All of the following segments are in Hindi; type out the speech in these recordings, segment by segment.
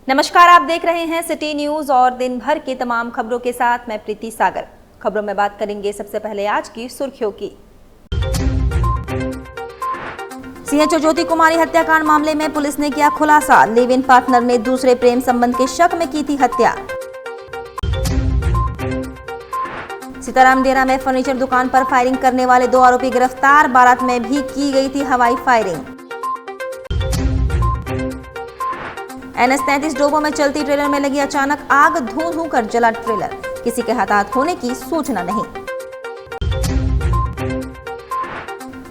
नमस्कार, आप देख रहे हैं सिटी न्यूज और दिन भर की तमाम खबरों के साथ मैं प्रीति सागर। खबरों में बात करेंगे सबसे पहले आज की सुर्खियों की। सीएचओ ज्योति कुमारी हत्याकांड मामले में पुलिस ने किया खुलासा। लिव इन पार्टनर ने दूसरे प्रेम संबंध के शक में की थी हत्या। सीताराम डेरा में फर्नीचर दुकान पर फायरिंग करने वाले 2 आरोपी गिरफ्तार। बारात में भी की गई थी हवाई फायरिंग। NH-33 डोबो में चलती ट्रेलर में लगी अचानक आग, धू कर जला ट्रेलर। किसी के हताहत होने की सूचना नहीं।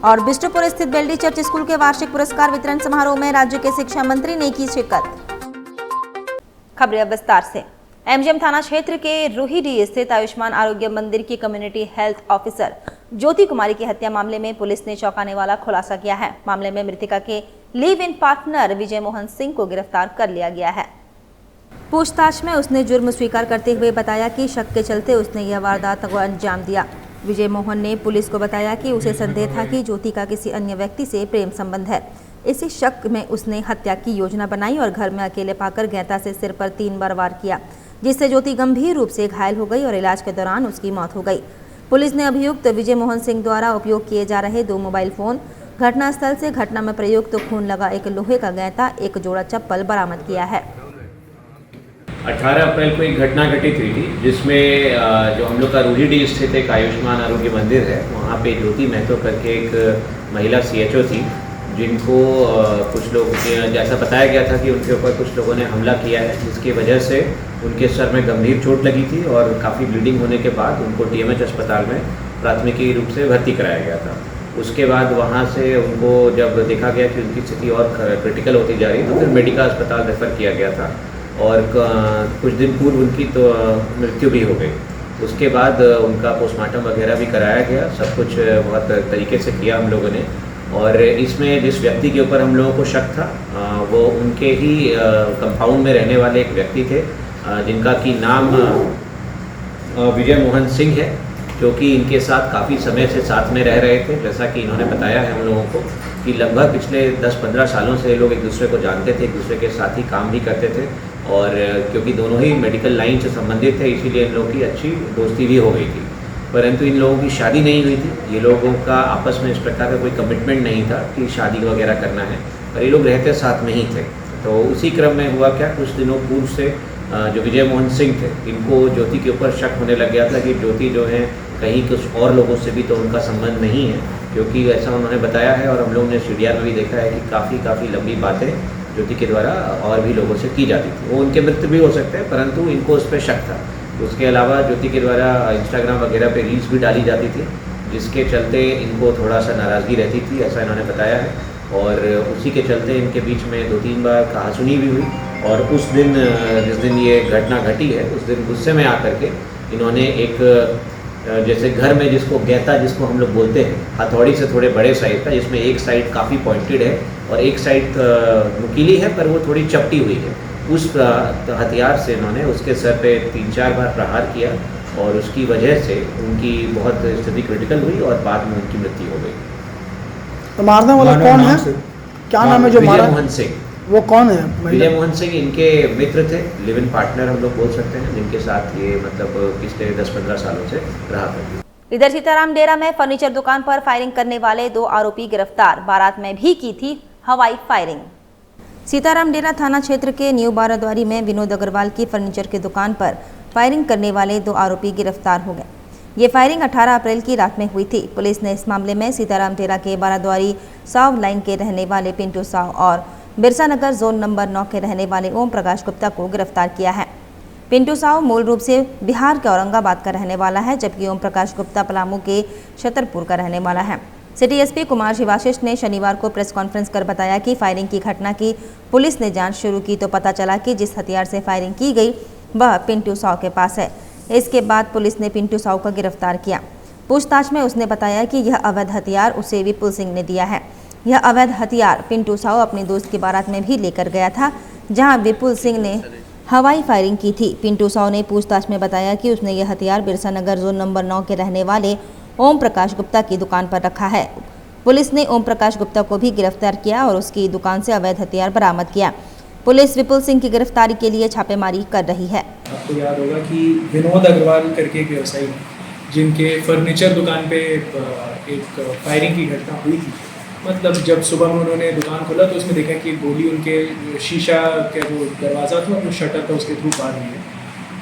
और बिष्टुपुर स्थित बेल्डी चर्च स्कूल के वार्षिक पुरस्कार वितरण समारोह में राज्य के शिक्षा मंत्री ने की शिरकत। खबरें अब विस्तार से। MGM थाना क्षेत्र के रोहिडी स्थित आयुष्मान आरोग्य मंदिर की कम्युनिटी हेल्थ ऑफिसर ज्योति कुमारी की हत्या मामले में पुलिस ने चौंकाने वाला खुलासा किया है। मामले में मृतका के लिव इन पार्टनर विजय मोहन सिंह को गिरफ्तार कर लिया गया है। पूछताछ में उसने जुर्म स्वीकार करते हुए बताया कि शक के चलते उसने यह वारदात को अंजाम दिया। विजय मोहन ने पुलिस को बताया कि उसे संदेह था कि ज्योति का किसी अन्य व्यक्ति से प्रेम संबंध है। इसी शक में उसने हत्या की योजना बनाई और घर में अकेले पाकर गैंता से सिर पर 3 बार वार किया, जिससे ज्योति गंभीर रूप से घायल हो गई और इलाज के दौरान उसकी मौत हो गई। पुलिस ने अभियुक्त विजय मोहन सिंह द्वारा उपयोग किए जा रहे 2 मोबाइल फोन, घटनास्थल से घटना में प्रयुक्त खून लगा एक लोहे का गैंता, एक जोड़ा चप्पल बरामद किया है। 18 अप्रैल को एक घटना घटित हुई थी जिसमें जो हम लोग का रोहिडी स्थित एक आयुष्मान आरोग्य मंदिर है, वहाँ पे ज्योति महतो करके एक महिला CHO थी, जिनको कुछ लोग जैसा बताया गया था कि उनके ऊपर कुछ लोगों ने हमला किया है, जिसकी वजह से उनके सर में गंभीर चोट लगी थी और काफ़ी ब्लीडिंग होने के बाद उनको TMH अस्पताल में प्राथमिकी रूप से भर्ती कराया गया था। उसके बाद वहाँ से उनको जब देखा गया कि उनकी स्थिति और क्रिटिकल होती जा रही तो फिर मेडिका अस्पताल रेफ़र किया गया था और कुछ दिन पूर्व उनकी तो मृत्यु भी हो गई। उसके बाद उनका पोस्टमार्टम वगैरह भी कराया गया, सब कुछ बहुत तरीके से किया हम लोगों ने। और इसमें जिस व्यक्ति के ऊपर हम लोगों को शक था वो उनके ही कंपाउंड में रहने वाले एक व्यक्ति थे, जिनका कि नाम विजय मोहन सिंह है, जो कि इनके साथ काफ़ी समय से साथ में रह रहे थे। जैसा कि इन्होंने बताया है हम लोगों को कि लगभग पिछले 10-15 सालों से लोग एक दूसरे को जानते थे, एक दूसरे के साथ ही काम भी करते थे और क्योंकि दोनों ही मेडिकल लाइन से संबंधित थे इसीलिए इन लोगों की अच्छी दोस्ती भी हो गई थी। परंतु इन लोगों की शादी नहीं हुई थी। ये लोगों का आपस में इस प्रकार का कोई कमिटमेंट नहीं था कि शादी वगैरह करना है, और ये लोग रहते साथ में ही थे। तो उसी क्रम में हुआ क्या, कुछ दिनों पूर्व से जो विजय मोहन सिंह थे, इनको ज्योति के ऊपर शक होने लग गया था कि ज्योति जो है कहीं कुछ और लोगों से भी तो उनका संबंध नहीं है, क्योंकि ऐसा उन्होंने बताया है और हम लोगों ने CDR में भी देखा है कि काफ़ी लंबी बातें ज्योति के द्वारा और भी लोगों से की जाती थी। वो उनके मित्र भी हो सकते हैं, परंतु इनको उस पर शक था। उसके अलावा ज्योति के द्वारा इंस्टाग्राम वगैरह पे रील्स भी डाली जाती थी, जिसके चलते इनको थोड़ा सा नाराज़गी रहती थी, ऐसा इन्होंने बताया है। और उसी के चलते इनके बीच में 2-3 बार कहासुनी भी हुई और उस दिन जिस दिन ये घटना घटी है उस दिन गुस्से में आकर के इन्होंने एक जैसे घर में जिसको गैंता जिसको हम लोग बोलते हैं, हथौड़ी से थोड़े बड़े साइज़ का, जिसमें एक साइड काफ़ी पॉइंटेड है और एक साइड नुकीली है पर वो थोड़ी चपटी हुई है, उस हथियार से इन्होंने उसके सर पे 3-4 बार प्रहार किया और उसकी वजह से उनकी बहुत स्थिति क्रिटिकल हुई और बाद में उनकी मृत्यु हो गई। तो मारने वाला कौन है, क्या नाम है जो मारा? विजय मोहन सिंह। वो कौन है? विजय मोहन सिंह इनके मित्र थे, लिव इन पार्टनर हम लोग बोल सकते हैं, जिनके साथ ये मतलब पिछले 10-15 सालों से रहा करते। इधर सीताराम डेरा में फर्नीचर दुकान पर फायरिंग करने वाले 2 आरोपी गिरफ्तार। बारात में भी की थी हवाई फायरिंग। सीताराम डेरा थाना क्षेत्र के न्यू बाराद्वारी में विनोद अग्रवाल की फर्नीचर की दुकान पर फायरिंग करने वाले 2 आरोपी गिरफ्तार हो गए। ये फायरिंग 18 अप्रैल की रात में हुई थी। पुलिस ने इस मामले में सीताराम डेरा के बाराद्वारी साव लाइन के रहने वाले पिंटू साव और बिरसा नगर जोन नंबर 9 के रहने वाले ओम प्रकाश गुप्ता को गिरफ्तार किया है। पिंटू साव मूल रूप से बिहार के औरंगाबाद का रहने वाला है, जबकि ओम प्रकाश गुप्ता पलामू के छतरपुर का रहने वाला है। सिटी SP कुमार शिवाशिष ने शनिवार को प्रेस कॉन्फ्रेंस कर बताया कि फायरिंग की घटना की पुलिस ने जांच शुरू की तो पता चला कि जिस हथियार से फायरिंग की गई वह पिंटू साव के पास है। इसके बाद पुलिस ने पिंटू साव को गिरफ्तार किया। पूछताछ में उसने बताया कि यह अवैध हथियार उसे विपुल सिंह ने दिया है। यह अवैध हथियार पिंटू साव अपने दोस्त की बारात में भी लेकर गया था, जहां विपुल सिंह ने हवाई फायरिंग की थी। पिंटू साव ने पूछताछ में बताया कि उसने यह हथियार बिरसा नगर जोन नंबर 9 के रहने वाले ओम प्रकाश गुप्ता की दुकान पर रखा है। पुलिस ने ओम प्रकाश गुप्ता को भी गिरफ्तार किया और उसकी दुकान से अवैध हथियार बरामद किया। पुलिस विपुल सिंह की गिरफ्तारी के लिए छापेमारी कर रही है। आपको याद होगा कि विनोद अग्रवाल करके एक व्यवसायी हैं, जिनके फर्नीचर दुकान पे एक फायरिंग की घटना हुई थी। मतलब जब सुबह में उन्होंने दुकान खोला तो उसमें देखा कि गोली उनके शीशा का जो दरवाज़ा था, जो शटर था, उसके थ्रू पार हुई है।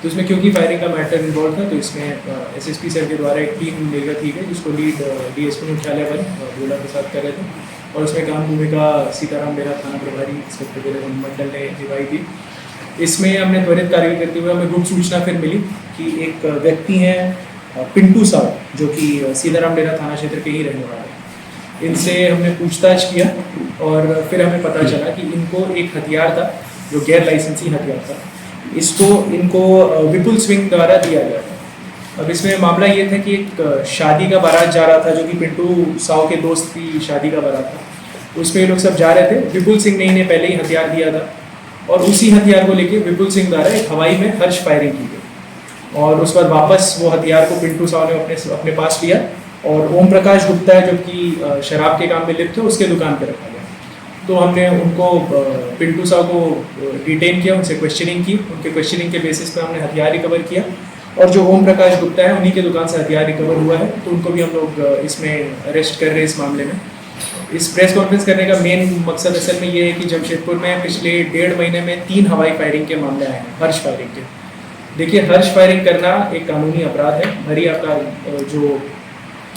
तो इसमें क्योंकि फायरिंग का मैटर इन्वॉल्व था, तो इसमें एसएसपी सर के द्वारा एक टीम निर्गत की गई, जिसको लीड डीएसपी मुख्यालय वन भोला प्रसाद कर रहे थे, और उसमें काम भूमिका सीताराम डेरा थाना प्रभारी इंस्पेक्टर मंडल ने निभाई थी। इसमें हमने त्वरित कार्रवाई करते हुए हमें गुप्त सूचना फिर मिली कि एक व्यक्ति हैं पिंटू साहु, जो कि सीताराम डेरा थाना क्षेत्र के ही रहने वाले हैं। इनसे हमने पूछताछ किया और फिर हमें पता चला कि इनको एक हथियार था, जो गैर लाइसेंसी हथियार था, इनको विपुल सिंह द्वारा दिया गया था। अब इसमें मामला ये था कि एक शादी का बारात जा रहा था, जो कि पिंटू साहु के दोस्त की शादी का बारात था। उसमें ये लोग सब जा रहे थे। विपुल सिंह ने इन्हें पहले ही हथियार दिया था, और उसी हथियार को लेके विपुल सिंह द्वारा एक हवाई में हर्ष फायरिंग की गई, और उस बाद वापस वो हथियार को पिंटू साहु ने अपने पास लिया, और ओम प्रकाश गुप्ता है, जो कि शराब के काम में लिप्त थे, उसके दुकान पर रखा गया। तो हमने उनको पिंटू साहु को डिटेन किया, उनसे क्वेश्चनिंग की। उनके क्वेश्चनिंग के बेसिस पे हमने हथियार रिकवर किया, और जो ओम प्रकाश गुप्ता है, उन्हीं के दुकान से हथियार रिकवर हुआ है, तो उनको भी हम लोग इसमें अरेस्ट कर रहे हैं इस मामले में। इस प्रेस कॉन्फ्रेंस करने का मेन मकसद असल में ये है कि जमशेदपुर में पिछले 1.5 महीने में 3 हवाई फायरिंग के मामले आए हैं, हर्ष फायरिंग के। देखिए, हर्ष फायरिंग करना एक कानूनी अपराध है, भरी आपका जो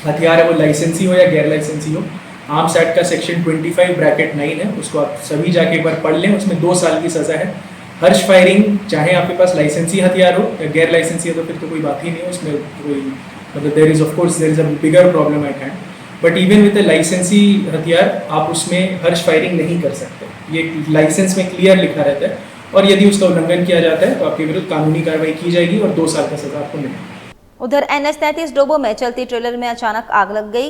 हथियार है वो लाइसेंसी हो या गैर लाइसेंसी हो। आर्म्स एक्ट का सेक्शन 25(9) है, उसको आप सभी जाके एक बार पढ़ लें, उसमें 2 साल की सज़ा है। हर्ष फायरिंग चाहे आपके पास लाइसेंसी हथियार हो या गैर लाइसेंसी हो, तो फिर तो कोई बात ही नहीं है उसमें। कोई मतलब there is a bigger problem at hand, but even with a लाइसेंसी हथियार आप उसमें हर्ष फायरिंग नहीं कर सकते। ये लाइसेंस में क्लियर लिखा रहता है, और यदि उसका उल्लंघन किया जाता है तो आपके विरुद्ध कानूनी कार्रवाई की जाएगी और 2 साल का सजा आपको मिलेगी। उधर NH-33 डोबो में चलती ट्रेलर में अचानक आग लग गई।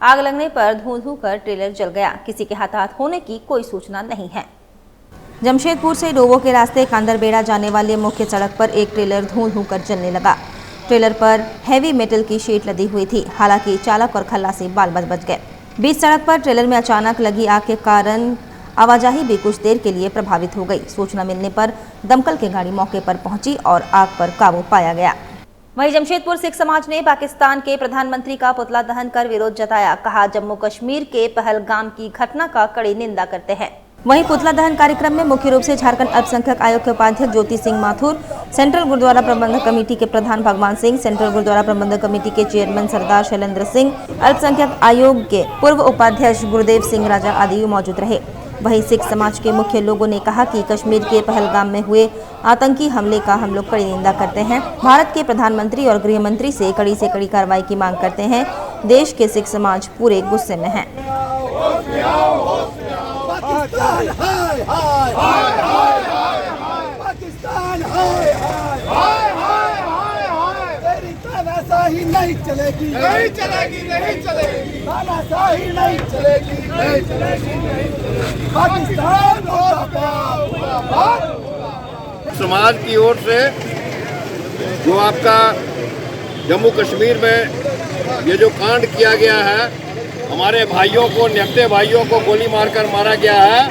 आग लगने पर धू कर ट्रेलर जल गया। किसी के हताहत होने की कोई सूचना नहीं है। जमशेदपुर से डोबो के रास्ते कांदरबेड़ा जाने वाले मुख्य सड़क पर एक ट्रेलर धू कर जलने लगा। ट्रेलर पर हैवी मेटल की शीट लदी हुई थी। हालांकि चालक और खल्लासी बाल बच गए। बीच सड़क पर ट्रेलर में अचानक लगी आग के कारण आवाजाही भी कुछ देर के लिए प्रभावित हो गई। सूचना मिलने पर दमकल की गाड़ी मौके पर पहुंची और आग पर काबू पाया गया। वहीं जमशेदपुर सिख समाज ने पाकिस्तान के प्रधानमंत्री का पुतला दहन कर विरोध जताया। कहा, जम्मू कश्मीर के पहलगाम की घटना का कड़ी निंदा करते हैं। वहीं पुतला दहन कार्यक्रम में मुख्य रूप से झारखंड अल्पसंख्यक आयोग के उपाध्यक्ष ज्योति सिंह माथुर, सेंट्रल गुरुद्वारा प्रबंधक कमेटी के प्रधान भगवान सिंह, सेंट्रल गुरुद्वारा प्रबंधक कमेटी के चेयरमैन सरदार शैलेंद्र सिंह, अल्पसंख्यक आयोग के पूर्व उपाध्यक्ष गुरुदेव सिंह राजा आदि मौजूद रहे। वहीं सिख समाज के मुख्य लोगों ने कहा कि कश्मीर के पहलगाम में हुए आतंकी हमले का हम लोग कड़ी निंदा करते हैं। भारत के प्रधानमंत्री और गृह मंत्री से कड़ी कार्रवाई की मांग करते हैं। देश के सिख समाज पूरे गुस्से में है। तानाशाही नहीं चलेगी, नहीं चलेगी, नहीं चलेगी, तानाशाही नहीं चलेगी, नहीं चलेगी, नहीं चलेगी। पाकिस्तान मुर्दाबाद। समाज की ओर से जो आपका जम्मू कश्मीर में ये जो कांड किया गया है, हमारे भाइयों को, निहत्थे भाइयों को गोली मारकर मारा गया है,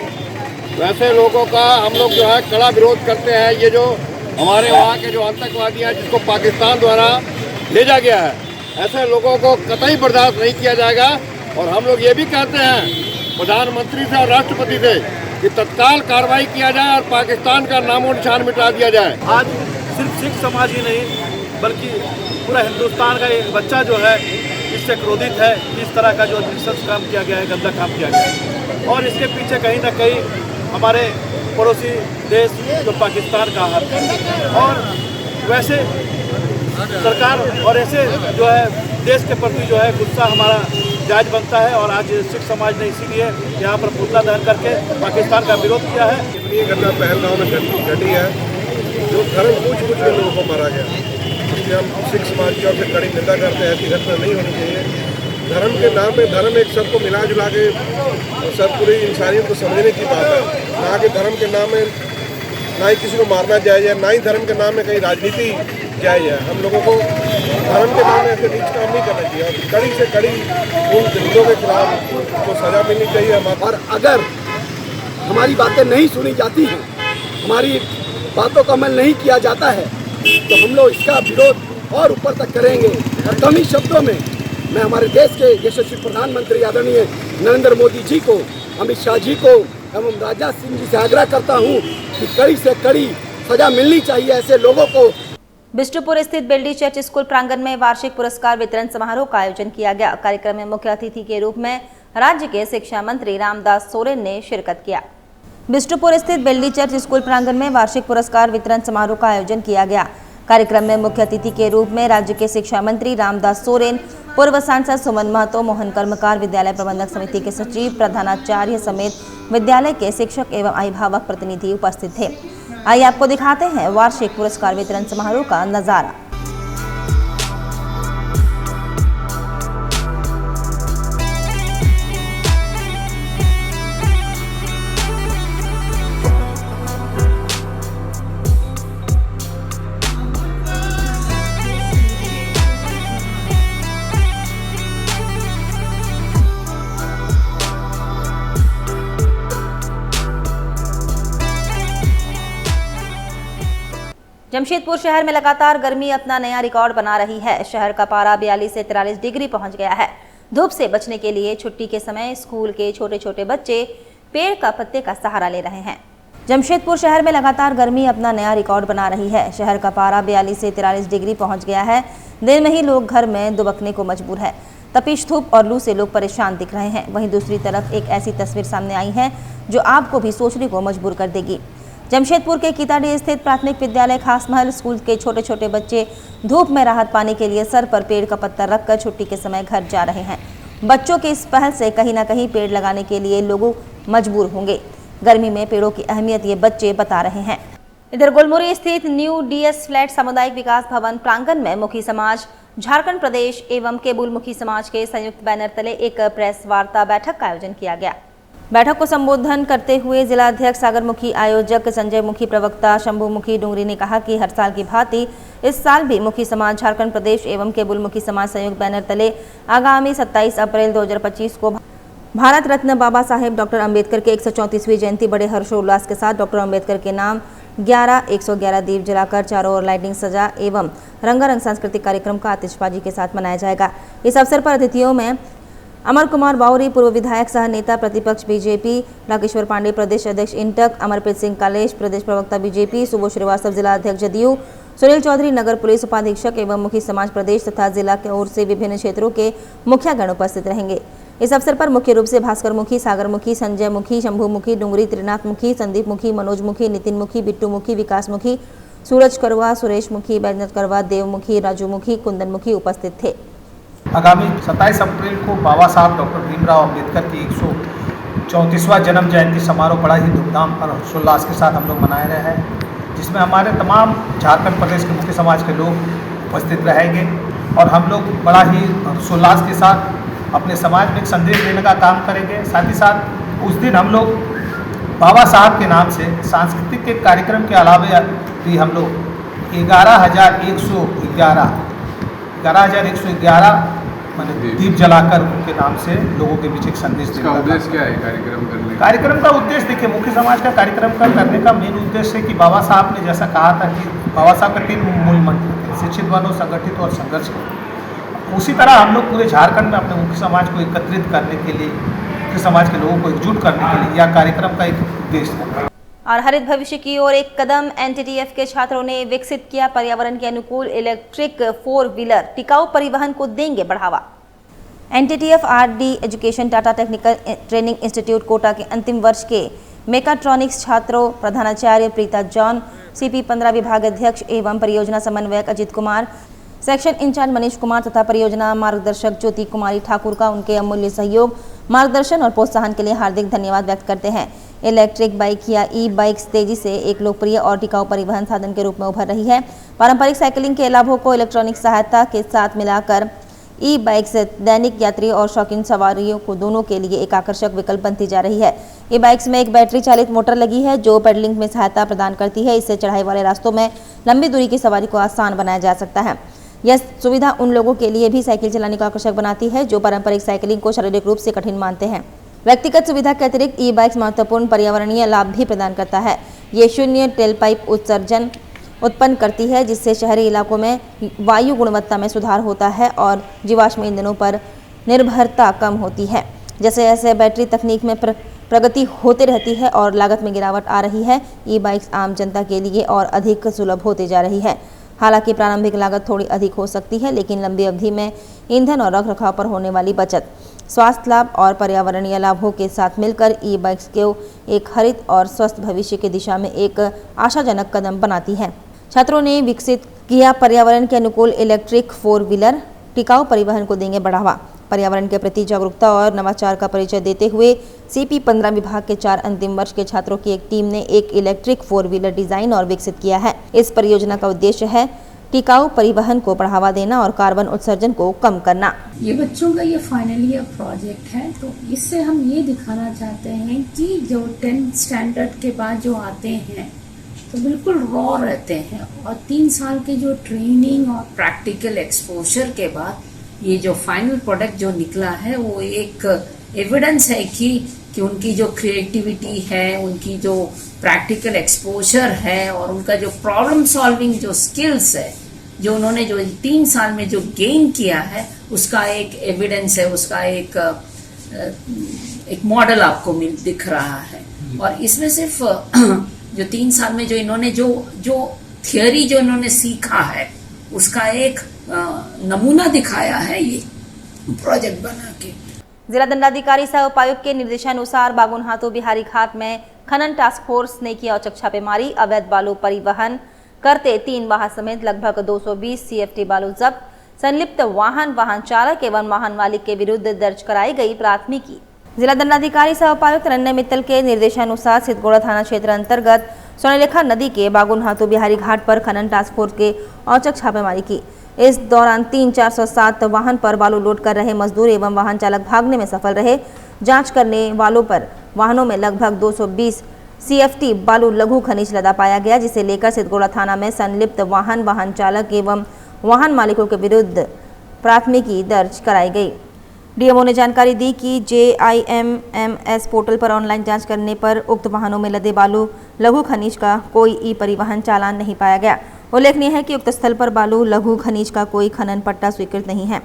वैसे लोगों का हम लोग जो है कड़ा विरोध करते हैं। ये जो हमारे वहाँ के जो आतंकवादी हैं, जिसको पाकिस्तान द्वारा भेजा गया है, ऐसे लोगों को कतई बर्दाश्त नहीं किया जाएगा। और हम लोग ये भी कहते हैं प्रधानमंत्री से और राष्ट्रपति से कि तत्काल कार्रवाई किया जाए और पाकिस्तान का नामो निशान मिटा दिया जाए। आज सिर्फ सिख समाज ही नहीं, बल्कि पूरा हिंदुस्तान का एक बच्चा जो है इससे क्रोधित है। इस तरह का जो निशंस काम किया गया है, गंदा काम किया गया है, और इसके पीछे कहीं ना कहीं हमारे पड़ोसी देश जो पाकिस्तान का हाथ है। और वैसे सरकार और ऐसे जो है देश के प्रति जो है गुस्सा हमारा जायज बनता है। और आज सिख समाज ने इसीलिए यहाँ पर पुतला दहन करके पाकिस्तान का विरोध किया है। ये घटना पहलगाम में घटी है, जो धर्म पूछ के लोगों को मारा गया, इसलिए हम सिख समाज की ओर से कड़ी निंदा करते हैं। ऐसी घटना नहीं होनी चाहिए। धर्म के नाम पे धर्म एक सबको मिला जुला के और सब पूरी इंसानियत को समझने की बात है। ना कि धर्म के नाम में ना ही किसी को मारना जायज़ है, ना ही धर्म के नाम में कहीं राजनीति जायज़ है। हम लोगों को धर्म के नाम में ऐसे नीच काम नहीं करना चाहिए। और कड़ी से कड़ी उन दलितों के खिलाफ को सजा मिलनी चाहिए। और अगर हमारी बातें नहीं सुनी जाती हैं हमारी बातों का अमल नहीं किया जाता है तो हम लोग इसका विरोध और ऊपर तक करेंगे। और कम ही शब्दों में मैं हमारे देश के यशस्वी प्रधानमंत्री आदरणीय नरेंद्र मोदी जी को, अमित शाह जी को एवं राजनाथ सिंह जी से आग्रह करता हूँ कि कड़ी से कड़ी सजा मिलनी चाहिए ऐसे लोगों को। बिष्टुपुर स्थित बेल्डी चर्च स्कूल प्रांगण में वार्षिक पुरस्कार वितरण समारोह का आयोजन किया गया। कार्यक्रम में मुख्य अतिथि के रूप में राज्य के शिक्षा मंत्री रामदास सोरेन ने शिरकत किया। बिष्टुपुर स्थित बेल्डी चर्च स्कूल प्रांगण में वार्षिक पुरस्कार वितरण समारोह का आयोजन किया गया। कार्यक्रम में मुख्य अतिथि के रूप में राज्य के शिक्षा मंत्री रामदास सोरेन, पूर्व सांसद सुमन महतो, मोहन कर्मकार, विद्यालय प्रबंधक समिति के सचिव, प्रधानाचार्य समेत विद्यालय के शिक्षक एवं अभिभावक प्रतिनिधि उपस्थित थे। आइए आपको दिखाते हैं वार्षिक पुरस्कार वितरण समारोह का नजारा। जमशेदपुर शहर में लगातार गर्मी अपना नया रिकॉर्ड बना रही है। शहर का पारा 42 से 43 डिग्री पहुंच गया है। धूप से बचने के लिए छुट्टी के समय स्कूल के छोटे छोटे बच्चे पेड़ का पत्ते का सहारा ले रहे हैं। जमशेदपुर शहर में लगातार गर्मी अपना नया रिकॉर्ड बना रही है। शहर का पारा 42 से 43 डिग्री पहुंच गया है। दिन में ही लोग घर में दुबकने को मजबूर है। तपिश धूप और लू से लोग परेशान दिख रहे हैं। वहीं दूसरी तरफ एक ऐसी तस्वीर सामने आई है जो आपको भी सोचने को मजबूर कर देगी। जमशेदपुर के कीताडी स्थित प्राथमिक विद्यालय खासमहल स्कूल के छोटे छोटे बच्चे धूप में राहत पाने के लिए सर पर पेड़ का पत्ता रखकर छुट्टी के समय घर जा रहे हैं। बच्चों की इस पहल से कहीं ना कहीं पेड़ लगाने के लिए लोग मजबूर होंगे। गर्मी में पेड़ों की अहमियत ये बच्चे बता रहे हैं। इधर गुलमुरी स्थित न्यू डीएस फ्लैट सामुदायिक विकास भवन प्रांगण में मुखी समाज, झारखंड प्रदेश एवं केबुल मुखी समाज के संयुक्त बैनर तले एक प्रेस वार्ता बैठक का आयोजन किया गया। बैठक को संबोधन करते हुए जिला अध्यक्ष सागर मुखी, आयोजक संजय मुखी, प्रवक्ता शंभू मुखी डूंगरी ने कहा कि हर साल की भांति इस साल भी मुखी समाज, झारखंड प्रदेश एवं केबुल मुखी समाज संयुक्त बैनर तले आगामी 27 अप्रैल 2025 को भारत रत्न बाबा साहेब डॉक्टर अंबेडकर के 134वीं जयंती बड़े हर्षोल्लास के साथ डॉक्टर अंबेडकर के नाम 111 दीप जलाकर चारों ओर लाइटिंग सजा एवं रंगारंग सांस्कृतिक कार्यक्रम का आतिशबाजी के साथ मनाया जाएगा। इस अवसर पर अतिथियों में अमर कुमार बावरी, पूर्व विधायक सह नेता प्रतिपक्ष बीजेपी, राकेश्वर पांडे प्रदेश अध्यक्ष इंटक, अमरप्रीत सिंह कालेश प्रदेश प्रवक्ता बीजेपी, सुबोध श्रीवास्तव जिला अध्यक्ष जदयू, सुनील चौधरी नगर पुलिस उपाधीक्षक एवं मुखी समाज प्रदेश तथा जिला की ओर से विभिन्न क्षेत्रों के मुखियागण उपस्थित रहेंगे। इस अवसर पर मुख्य रूप से भास्कर मुखी, सागर मुखी, संजय मुखी, शंभू मुखी डूंगरी, त्रिनाथ मुखी, संदीप मुखी, मनोज मुखी, नितिन मुखी, बिट्टू मुखी, विकास मुखी, सूरज करवा, सुरेश मुखी, बैजनाथ करवा, देव मुखी, राजू मुखी, कुंदन मुखी उपस्थित थे। आगामी 27 अप्रैल को बाबा साहब डॉक्टर भीमराव अंबेडकर की 134वां जन्म जयंती समारोह बड़ा ही धूमधाम और हर्षोल्लास के साथ हम लोग मनाए रहे हैं, जिसमें हमारे तमाम झारखंड प्रदेश के मुख्य समाज के लोग उपस्थित रहेंगे और हम लोग बड़ा ही हर्षोल्लास के साथ अपने समाज में एक संदेश देने का काम करेंगे। साथ ही साथ उस दिन हम लोग बाबा साहब के नाम से सांस्कृतिक के कार्यक्रम के अलावा भी हम लोग 11,111 दीप जलाकर उनके नाम से लोगों के बीच एक संदेश देने का उद्देश्य क्या है कार्यक्रम का उद्देश्य देखिए, मुख्य समाज का कार्यक्रम का करने का मेन उद्देश्य है कि बाबा साहब ने जैसा कहा था कि बाबा साहब का 3 मूल मंत्र थे, शिक्षित बनो, संगठित और संघर्ष करो। उसी तरह हम लोग पूरे झारखंड में अपने मुख्य समाज को एकत्रित करने के लिए, मुख्य समाज के लोगों को एकजुट करने के लिए यह कार्यक्रम का एक उद्देश्य है। और हरित भविष्य की ओर एक कदम, एनटीटीएफ के छात्रों ने विकसित किया पर्यावरण के अनुकूल इलेक्ट्रिक 4 व्हीलर, टिकाऊ परिवहन को देंगे बढ़ावा। NTTF RD education Tata technical training institute Kota के अंतिम वर्ष के मेकाट्रॉनिक्स छात्रों, प्रधानाचार्य प्रीता जॉन, सीपी 15 विभाग अध्यक्ष एवं परियोजना समन्वयक अजित कुमार, सेक्शन इंचार्ज मनीष कुमार तथा परियोजना मार्गदर्शक ज्योति कुमारी ठाकुर का उनके अमूल्य सहयोग, मार्गदर्शन और प्रोत्साहन के लिए हार्दिक धन्यवाद व्यक्त करते हैं। इलेक्ट्रिक बाइक या ई बाइक्स तेजी से एक लोकप्रिय और टिकाऊ परिवहन साधन के रूप में उभर रही है। पारंपरिक साइकिलिंग के लाभों को इलेक्ट्रॉनिक सहायता के साथ मिलाकर ई बाइक्स दैनिक यात्री और शौकीन सवारियों को दोनों के लिए एक आकर्षक विकल्प बनती जा रही है। ई बाइक्स में एक बैटरी चालित मोटर लगी है जो पेडलिंग में सहायता प्रदान करती है। इससे चढ़ाई वाले रास्तों में लंबी दूरी की सवारी को आसान बनाया जा सकता है। यह सुविधा उन लोगों के लिए भी साइकिल चलाने को आकर्षक बनाती है जो पारंपरिक साइकिलिंग को शारीरिक रूप से कठिन मानते हैं। व्यक्तिगत सुविधा के अतिरिक्त ई बाइक्स महत्वपूर्ण पर्यावरणीय लाभ भी प्रदान करता है। ये शून्य टेलपाइप उत्सर्जन उत्पन्न करती है, जिससे शहरी इलाकों में वायु गुणवत्ता में सुधार होता है और जीवाश्म ईंधनों पर निर्भरता कम होती है। जैसे जैसे बैटरी तकनीक में प्रगति होती रहती है और लागत में गिरावट आ रही है, ई बाइक्स आम जनता के लिए और अधिक सुलभ होती जा रही है। हालांकि प्रारंभिक लागत थोड़ी अधिक हो सकती है, लेकिन लंबी अवधि में ईंधन और रखरखाव पर होने वाली बचत, स्वास्थ्य लाभ और पर्यावरणीय लाभों के साथ मिलकर ई बाइक्स को एक हरित और स्वस्थ भविष्य की दिशा में एक आशाजनक कदम बनाती है। छात्रों ने विकसित किया पर्यावरण के अनुकूल इलेक्ट्रिक 4 व्हीलर, टिकाऊ परिवहन को देंगे बढ़ावा। पर्यावरण के प्रति जागरूकता और नवाचार का परिचय देते हुए CP 15 विभाग के 4 अंतिम वर्ष के छात्रों की एक टीम ने एक इलेक्ट्रिक 4 व्हीलर डिजाइन और विकसित किया है। इस परियोजना का उद्देश्य है टिकाऊ परिवहन को बढ़ावा देना और कार्बन उत्सर्जन को कम करना। ये बच्चों का ये फाइनल ईयर प्रोजेक्ट है, तो इससे हम ये दिखाना चाहते हैं कि जो 10th स्टैंडर्ड के बाद जो आते हैं तो बिल्कुल रॉ रहते हैं, और 3 साल के जो ट्रेनिंग और प्रैक्टिकल एक्सपोजर के बाद ये जो फाइनल प्रोडक्ट जो निकला है वो एक एविडेंस है कि उनकी जो क्रिएटिविटी है, उनकी जो प्रैक्टिकल एक्सपोजर है और उनका जो प्रॉब्लम सॉल्विंग जो स्किल्स है, जो उन्होंने जो 3 साल में जो गेन किया है, उसका एक एविडेंस है, उसका एक मॉडल आपको दिख रहा है। और इसमें सिर्फ जो 3 साल में जो इन्होंने जो थियोरी जो इन्होंने सीखा है, उसका एक नमूना दिखाया है ये प्रोजेक्ट बना के। जिला दंडाधिकारी सह उपायुक्त के निर्देशानुसार बागुनहाटू बिहारी घाट में खनन टास्क फोर्स ने किया औचक छापेमारी। अवैध बालू परिवहन करते 3 वाहन समेत लगभग 220 CFT बालू जब्त। संलिप्त वाहन चालक एवं वाहन मालिक के विरुद्ध दर्ज कराई गई प्राथमिकी। जिला दंडाधिकारी सह उपायुक्त रन्ने मित्तल के निर्देशानुसार सिद्धगोड़ा थाना क्षेत्र अंतर्गत स्वर्णरेखा नदी के बागुनहाटू बिहारी घाट पर खनन टास्क फोर्स के औचक छापेमारी की। इस दौरान 407 वाहन पर बालू लोड कर रहे मजदूर एवं वाहन चालक भागने में सफल रहे। जांच करने वालों पर वाहनों में लगभग 220 CFT बालू लघु खनिज लदा पाया गया, जिसे लेकर सिद्धगोड़ा थाना में संलिप्त वाहन चालक एवं वाहन मालिकों के विरुद्ध प्राथमिकी दर्ज कराई गई। डीएमओ ने जानकारी दी कि JIMMS पोर्टल पर ऑनलाइन जांच करने पर उक्त वाहनों में लदे बालू लघु खनिज का कोई ई परिवहन चालान नहीं पाया गया। उल्लेखनीय है कि उक्त स्थल पर बालू लघु खनिज का कोई खनन पट्टा स्वीकृत नहीं है,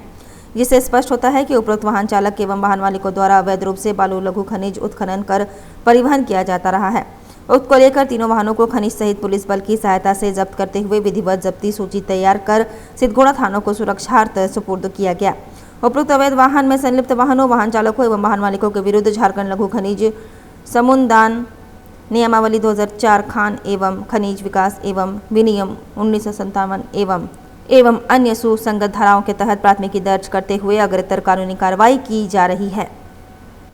जिससे स्पष्ट होता है कि उपरोक्त वाहन चालक एवं वाहन मालिकों द्वारा अवैध रूप से बालू लघु खनिज उत्खनन कर परिवहन किया जाता रहा है। उक्त को लेकर तीनों वाहनों को खनिज सहित पुलिस बल की सहायता से जब्त करते हुए विधिवत जब्ती सूची तैयार कर सिद्धगोड़ा थानों को सुरक्षार्थ सुपुर्द किया गया। उपरोक्त अवैध वाहन में संलिप्त वाहनों, वाहन चालकों एवं वाहन मालिकों के विरुद्ध झारखंड लघु खनिज समुदान नियमावली 2004 खान एवं खनिज विकास एवं विनियम 1957 एवं अन्य सुसंगत धाराओं के तहत प्राथमिकी दर्ज करते हुए अग्रतर कानूनी कार्रवाई की जा रही है।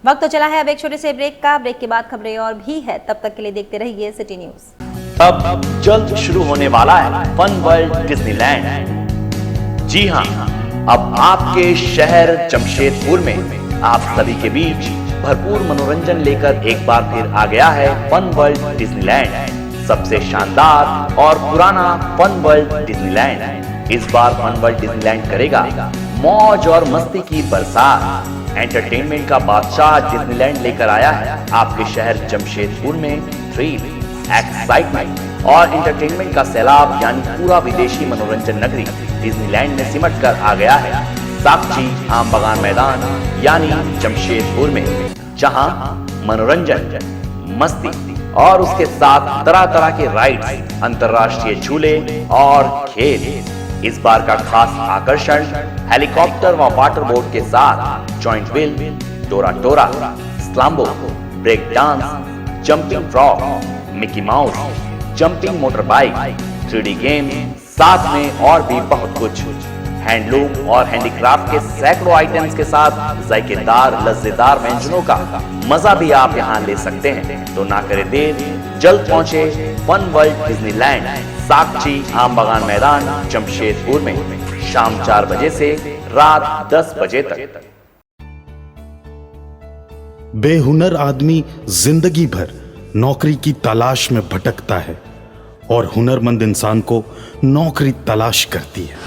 वक्त तो चला है अब एक छोटे से ब्रेक का। ब्रेक के बाद खबरें और भी है, तब तक के लिए देखते रहिए सिटी न्यूज। अब जल्द शुरू होने वाला है फन वर्ल्ड डिज्नीलैंड। जी हाँ, अब आपके शहर जमशेदपुर में आप सभी के बीच भरपूर मनोरंजन लेकर एक बार फिर आ गया है फन वर्ल्ड डिज्नीलैंड। सबसे शानदार और पुराना फन वर्ल्ड डिज्नीलैंड इस बार फन वर्ल्ड डिज्नीलैंड करेगा मौज और मस्ती की बरसात। एंटरटेनमेंट का बादशाह डिज्नीलैंड लेकर आया है आपके शहर जमशेदपुर में थ्रिल, एक्साइटमेंट और एंटरटेनमेंट का सैलाब, यानी पूरा विदेशी मनोरंजन नगरी डिज्नीलैंड में सिमट कर आ गया है साक्षी आम बगान मैदान यानी जमशेदपुर में, जहां मनोरंजन, मस्ती और उसके साथ तरह तरह के राइड्स, अंतर्राष्ट्रीय झूले और खेल। इस बार का खास आकर्षण हेलीकॉप्टर व वाटर बोट के साथ जॉइंट व्हील, टोरा टोरा, स्लाम्बो, break dance, jumping frog, Mickey Mouse, jumping motor bike, 3D game, साथ में और भी बहुत कुछ। हैंडलूम और हैंडीक्राफ्ट के सैकड़ों आइटम्स के साथ जायकेदार लज्जेदार व्यंजनों का मजा भी आप यहाँ ले सकते हैं। तो ना करें देर, जल्द पहुंचे फन वर्ल्ड डिज्नीलैंड, साक्षी आम बगान मैदान जमशेदपुर में, शाम 4 बजे से रात 10 बजे तक। बेहुनर आदमी जिंदगी भर नौकरी की तलाश में भटकता है और हुनरमंद इंसान को नौकरी तलाश करती है।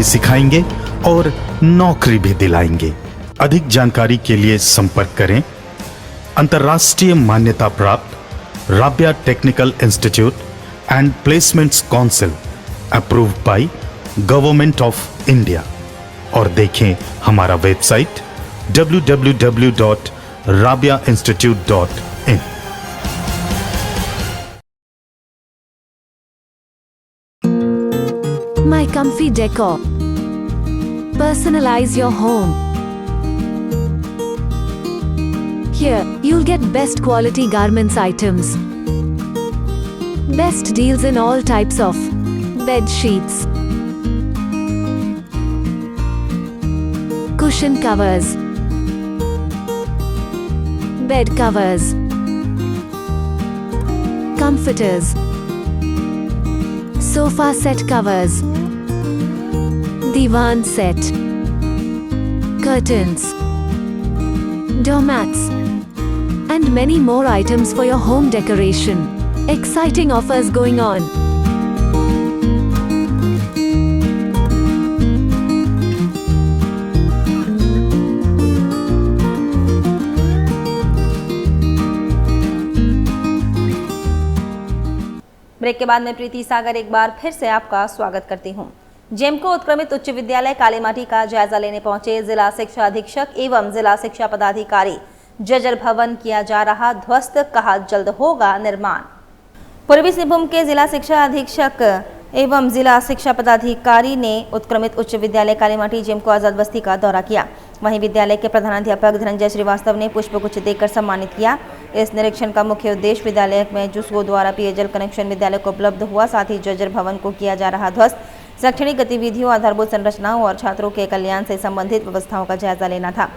सिखाएंगे और नौकरी भी दिलाएंगे। अधिक जानकारी के लिए संपर्क करें अंतर्राष्ट्रीय मान्यता प्राप्त Rabia technical institute and placements council approved by government of India और देखें हमारा website www.rabiainstitute.in। My Comfy Decor. Personalize your home. Here, you'll get best quality garments items. Best deals in all types of bed sheets, cushion covers, bed covers, comforters, sofa set covers, divan set, curtains, doormats, and many more items for your home decoration. Exciting offers going on. Break के बाद मैं प्रीति सागर एक बार फिर से आपका स्वागत करती हूं। जेमको उत्क्रमित उच्च विद्यालय कालीमाटी का जायजा लेने पहुंचे जिला शिक्षा अधीक्षक एवं जिला शिक्षा पदाधिकारी। जर्जर भवन किया जा रहा ध्वस्त, कहा जल्द होगा निर्माण। पूर्वी सिंहभूम के जिला शिक्षा अधीक्षक एवं जिला शिक्षा पदाधिकारी ने उत्क्रमित उच्च विद्यालय कालीमाटी जेमको आजाद बस्ती का दौरा किया। वहीं विद्यालय के प्रधानाध्यापक धनंजय श्रीवास्तव ने पुष्पगुच्छ देकर सम्मानित किया। इस निरीक्षण का मुख्य उद्देश्य विद्यालय में जुसो द्वारा पेयजल कनेक्शन विद्यालय को उपलब्ध हुआ, साथ ही जर्जर भवन को किया जा रहा ध्वस्त, शैक्षणिक गतिविधियों, आधारभूत संरचनाओं और छात्रों के कल्याण से संबंधित व्यवस्थाओं का जायजा लेना था।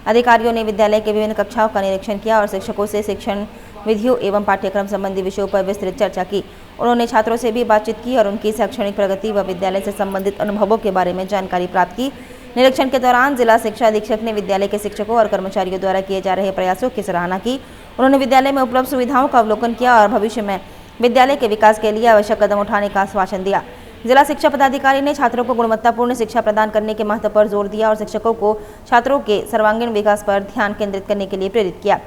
अधिकारियों ने विद्यालय के विभिन्न कक्षाओं का निरीक्षण किया और शिक्षकों से शिक्षण विधियों एवं पाठ्यक्रम संबंधी विषयों पर विस्तृत चर्चा की। उन्होंने छात्रों से भी बातचीत की और उनकी शैक्षणिक प्रगति व विद्यालय से संबंधित अनुभवों के बारे में जानकारी प्राप्त की। निरीक्षण के दौरान जिला शिक्षा अधीक्षक ने विद्यालय के शिक्षकों और कर्मचारियों द्वारा किए जा रहे प्रयासों की सराहना की। उन्होंने विद्यालय में उपलब्ध सुविधाओं का अवलोकन किया और भविष्य में विद्यालय के विकास के लिए आवश्यक कदम उठाने का आश्वासन दिया। जिला शिक्षा पदाधिकारी ने छात्रों को गुणवत्तापूर्ण शिक्षा प्रदान करने के महत्व पर जोर दिया और शिक्षकों को छात्रों के सर्वांगीण विकास पर ध्यान केंद्रित करने के लिए प्रेरित किया।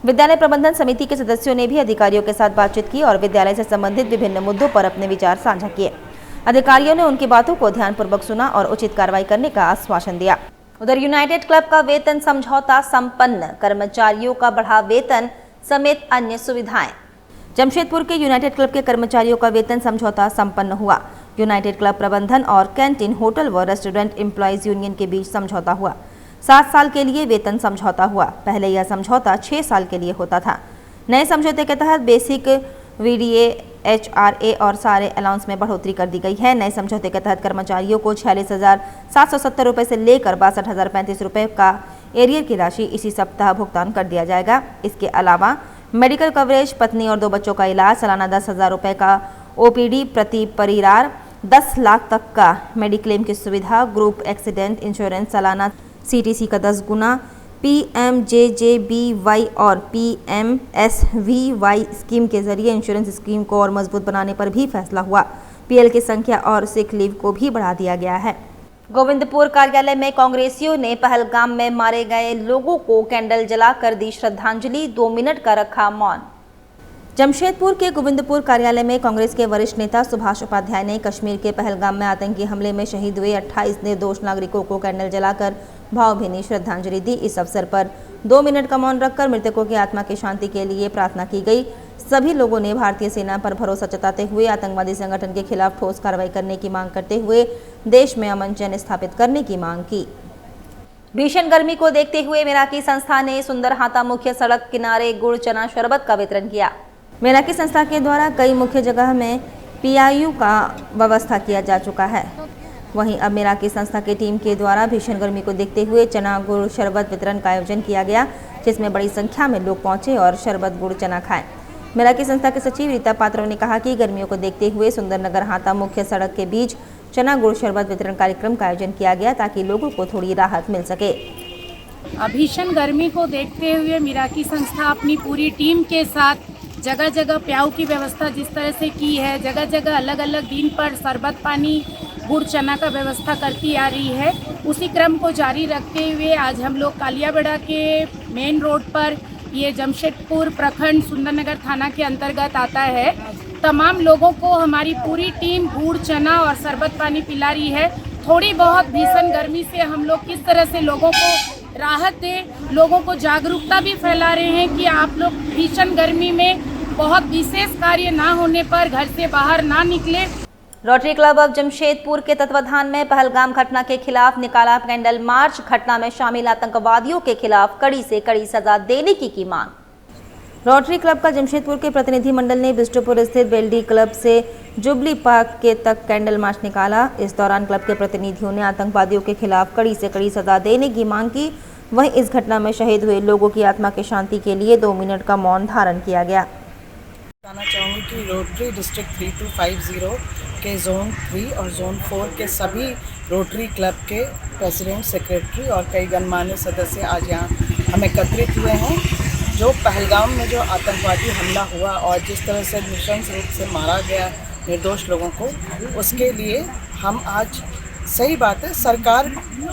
विद्यालय प्रबंधन समिति के सदस्यों ने भी अधिकारियों के साथ बातचीत की और विद्यालय से संबंधित विभिन्न मुद्दों पर अपने विचार साझा किए। अधिकारियों ने उनकी बातों को ध्यानपूर्वक सुना और उचित कार्रवाई करने का आश्वासन दिया। उधर यूनाइटेड क्लब का वेतन समझौता संपन्न, कर्मचारियों का बढ़ा वेतन समेत अन्य सुविधाएं। जमशेदपुर के यूनाइटेड क्लब के कर्मचारियों का वेतन समझौता संपन्न हुआ। यूनाइटेड क्लब प्रबंधन और कैंटीन, होटल व रेस्टोरेंट एम्प्लॉयज यूनियन के बीच समझौता हुआ। 7 साल के लिए वेतन समझौता हुआ। पहले यह समझौता 6 साल के लिए होता था। नए समझौते के तहत बेसिक VDA, HRA और सारे अलाउंस में बढ़ोतरी कर दी गई है। नए समझौते के तहत कर्मचारियों को 46,770 रुपये से लेकर 62,035 रुपये का एरियर की राशि इसी सप्ताह भुगतान कर दिया जाएगा। इसके अलावा मेडिकल कवरेज, पत्नी और 2 बच्चों का इलाज, सालाना 10,000 रुपये का OPD प्रति परिवार, 10 लाख तक का मेडिक्लेम की सुविधा, ग्रुप एक्सीडेंट इंश्योरेंस, सालाना CTC का 10 गुना, PMJJBY और PMSVY स्कीम के जरिए इंश्योरेंस स्कीम को और मजबूत बनाने पर भी फैसला हुआ। PL की संख्या और सिक लीव को भी बढ़ा दिया गया है। गोविंदपुर कार्यालय में कांग्रेसियों ने पहलगाम में मारे गए लोगों को कैंडल जलाकर दी श्रद्धांजलि, 2 मिनट का रखा मौन। जमशेदपुर के गोविंदपुर कार्यालय में कांग्रेस के वरिष्ठ नेता सुभाष उपाध्याय ने कश्मीर के पहलगाम में आतंकी हमले में शहीद हुए 28 निर्दोष नागरिकों को कैंडल जलाकर भावभीनी श्रद्धांजलि दी। इस अवसर पर 2 मिनट का मौन रखकर मृतकों की आत्मा की शांति के लिए प्रार्थना की गई। सभी लोगों ने भारतीय सेना पर भरोसा जताते हुए आतंकवादी संगठन के खिलाफ ठोस कार्रवाई करने की मांग करते हुए देश में अमन चैन स्थापित करने की मांग की। भीषण गर्मी को देखते हुए मेराकी संस्था ने सुंदरहाता मुख्य सड़क किनारे गुड़ चना शरबत का वितरण किया। मेराकी संस्था के द्वारा कई मुख्य जगह में PIU का व्यवस्था किया जा चुका है। वहीं अब मेराकी संस्था की टीम के द्वारा भीषण गर्मी को देखते हुए चना गुड़ शरबत वितरण का आयोजन किया गया, जिसमें बड़ी संख्या में लोग पहुंचे और शरबत गुड़ चना खाएं। मेराकी संस्था के सचिव रीता पात्रो ने कहा कि गर्मियों को देखते हुए सुंदरनगर हाता मुख्य सड़क के बीच चना गुड़ शरबत वितरण कार्यक्रम का आयोजन किया गया ताकि लोगों को थोड़ी राहत मिल सके। भीषण गर्मी को देखते हुए मेराकी संस्था अपनी पूरी टीम के साथ जगह जगह प्याऊ की व्यवस्था जिस तरह से की है, जगह जगह अलग अलग दिन पर शरबत पानी गुड़ चना का व्यवस्था करती आ रही है। उसी क्रम को जारी रखते हुए आज हम लोग कालियाबेड़ा के मेन रोड पर, ये जमशेदपुर प्रखंड सुंदरनगर थाना के अंतर्गत आता है, तमाम लोगों को हमारी पूरी टीम गुड़ चना और शरबत पानी पिला रही है। थोड़ी बहुत भीषण गर्मी से हम लोग किस तरह से लोगों को राहत दें, लोगों को जागरूकता भी फैला रहे हैं कि आप लोग भीषण गर्मी में बहुत विशेष कार्य ना होने पर घर से बाहर ना निकले। रोटरी क्लब ऑफ जमशेदपुर के तत्वाधान में पहलगाम घटना के खिलाफ निकाला कैंडल मार्च। घटना में शामिल आतंकवादियों के खिलाफ कड़ी से कड़ी सजा देने की मांग। रोटरी क्लब का जमशेदपुर के प्रतिनिधि मंडल ने बिष्टुपुर स्थित बेल्डी क्लब से जुबली पार्क के तक कैंडल मार्च निकाला। इस दौरान क्लब के प्रतिनिधियों ने आतंकवादियों के खिलाफ कड़ी से कड़ी सजा देने की मांग की। वहीं इस घटना में शहीद हुए लोगों की आत्मा की शांति के लिए 2 मिनट का मौन धारण किया गया। बताना चाहूँगी कि रोटरी डिस्ट्रिक्ट 3250 के जोन 3 और जोन 4 के सभी रोटरी क्लब के प्रेसिडेंट, सेक्रेटरी और कई गणमान्य सदस्य आज यहाँ हम एकत्रित हुए हैं। जो पहलगाम में जो आतंकवादी हमला हुआ और जिस तरह से नृशंस रूप से मारा गया निर्दोष लोगों को, उसके लिए हम आज, सही बात है, सरकार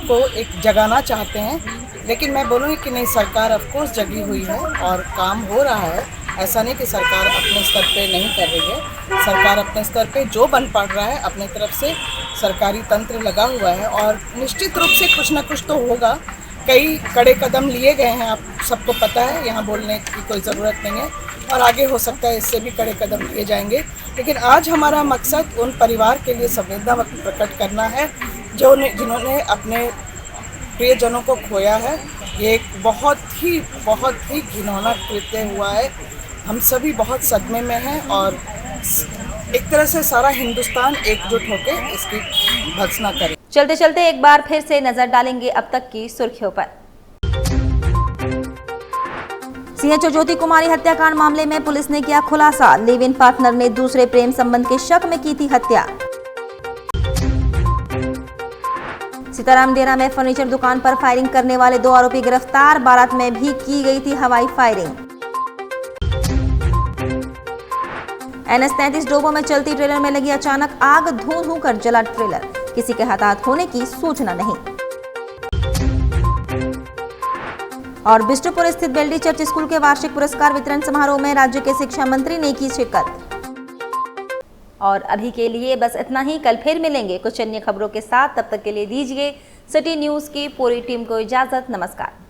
को एक जगाना चाहते हैं, लेकिन मैं बोलूँगी कि नहीं, सरकार ऑफकोर्स जगी हुई है और काम हो रहा है। ऐसा नहीं कि सरकार अपने स्तर पे नहीं कर रही है। सरकार अपने स्तर पे जो बन पड़ रहा है, अपने तरफ से सरकारी तंत्र लगा हुआ है और निश्चित रूप से कुछ ना कुछ तो होगा। कई कड़े कदम लिए गए हैं, आप सबको पता है, यहाँ बोलने की कोई ज़रूरत नहीं है और आगे हो सकता है इससे भी कड़े कदम लिए जाएंगे। लेकिन आज हमारा मकसद उन परिवार के लिए संवेदना प्रकट करना है जिन्होंने अपने प्रियजनों को खोया है। ये एक बहुत ही घिनौना कृत्य हुआ है। हम सभी बहुत सदमे में हैं और एक तरह से सारा हिंदुस्तान एकजुट होकर इसकी भर्त्सना करे। चलते चलते एक बार फिर से नजर डालेंगे अब तक की सुर्खियों पर। सीएचओ ज्योति कुमारी हत्याकांड मामले में पुलिस ने किया खुलासा। लिव इन पार्टनर ने दूसरे प्रेम संबंध के शक में की थी हत्या। सीताराम डेरा में फर्नीचर दुकान पर फायरिंग करने वाले 2 आरोपी गिरफ्तार। बारात में भी की गई थी हवाई फायरिंग। NH-33 डोबो में चलती ट्रेलर में लगी अचानक आग, धू कर जला ट्रेलर। किसी के हताहत होने की सूचना नहीं। और बिष्टुपुर स्थित बेल्डी चर्च स्कूल के वार्षिक पुरस्कार वितरण समारोह में राज्य के शिक्षा मंत्री ने की शिरकत। और अभी के लिए बस इतना ही। कल फिर मिलेंगे कुछ अन्य खबरों के साथ। तब तक के लिए दीजिए सिटी न्यूज की पूरी टीम को इजाजत। नमस्कार।